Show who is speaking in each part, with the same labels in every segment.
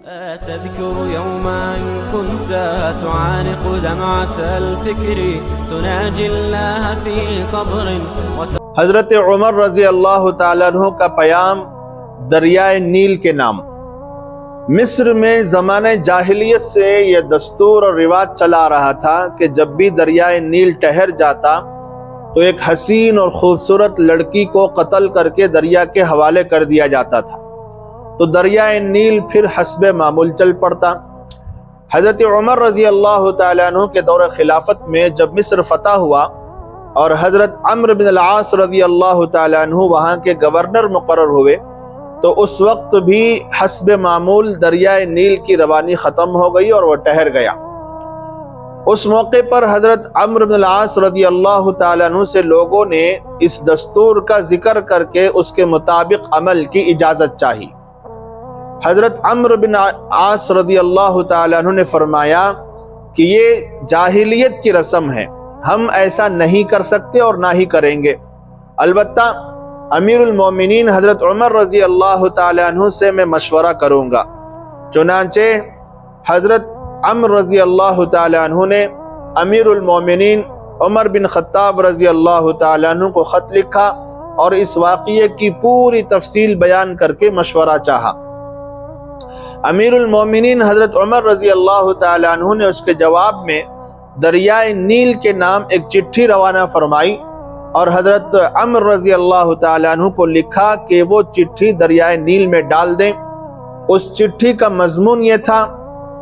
Speaker 1: تذكر يوما كنت تعانق دمعة الفكر تناجي الله في صبر
Speaker 2: حضرت عمر رضی اللہ تعالیٰ عنہ کا پیام دریائے نیل کے نام۔ مصر میں زمانہ جاہلیت سے یہ دستور اور رواج چلا رہا تھا کہ جب بھی دریائے نیل ٹھہر جاتا تو ایک حسین اور خوبصورت لڑکی کو قتل کر کے دریا کے حوالے کر دیا جاتا تھا، تو دریائے نیل پھر حسب معمول چل پڑتا۔ حضرت عمر رضی اللہ تعالیٰ عنہ کے دور خلافت میں جب مصر فتح ہوا اور حضرت عمرو بن العاص رضی اللہ تعالیٰ عنہ وہاں کے گورنر مقرر ہوئے، تو اس وقت بھی حسب معمول دریائے نیل کی روانی ختم ہو گئی اور وہ ٹھہر گیا۔ اس موقع پر حضرت عمرو بن العاص رضی اللہ تعالیٰ عنہ سے لوگوں نے اس دستور کا ذکر کر کے اس کے مطابق عمل کی اجازت چاہی۔ حضرت عمرو بن العاص رضی اللہ تعالیٰ عنہ نے فرمایا کہ یہ جاہلیت کی رسم ہے، ہم ایسا نہیں کر سکتے اور نہ ہی کریں گے، البتہ امیر المومنین حضرت عمر رضی اللہ تعالیٰ عنہ سے میں مشورہ کروں گا۔ چنانچہ حضرت عمر رضی اللہ تعالیٰ عنہ نے امیر المومنین عمر بن خطاب رضی اللہ تعالیٰ عنہ کو خط لکھا اور اس واقعے کی پوری تفصیل بیان کر کے مشورہ چاہا۔ امیر المومنین حضرت عمر رضی اللہ تعالیٰ عنہ نے اس کے جواب میں دریائے نیل کے نام ایک چٹھی روانہ فرمائی اور حضرت عمر رضی اللہ تعالیٰ عنہ کو لکھا کہ وہ چٹھی دریائے نیل میں ڈال دیں۔ اس چٹھی کا مضمون یہ تھا،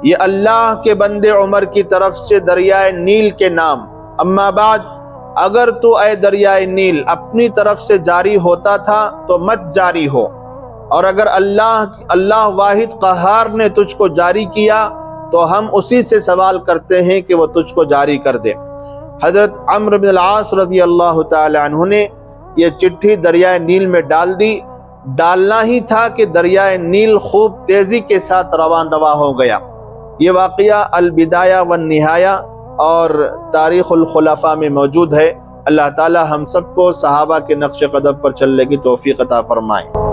Speaker 2: یہ اللہ کے بندے عمر کی طرف سے دریائے نیل کے نام، اما بعد اگر تو اے دریائے نیل اپنی طرف سے جاری ہوتا تھا تو مت جاری ہو، اور اگر اللہ واحد قہار نے تجھ کو جاری کیا تو ہم اسی سے سوال کرتے ہیں کہ وہ تجھ کو جاری کر دے۔ حضرت عمرو بن العاص رضی اللہ تعالی عنہ نے یہ چٹھی دریائے نیل میں ڈال دی۔ ڈالنا ہی تھا کہ دریائے نیل خوب تیزی کے ساتھ رواں دواں ہو گیا۔ یہ واقعہ البدایہ والنہایہ اور تاریخ الخلفاء میں موجود ہے۔ اللہ تعالی ہم سب کو صحابہ کے نقش قدم پر چلنے کی توفیق عطا فرمائے۔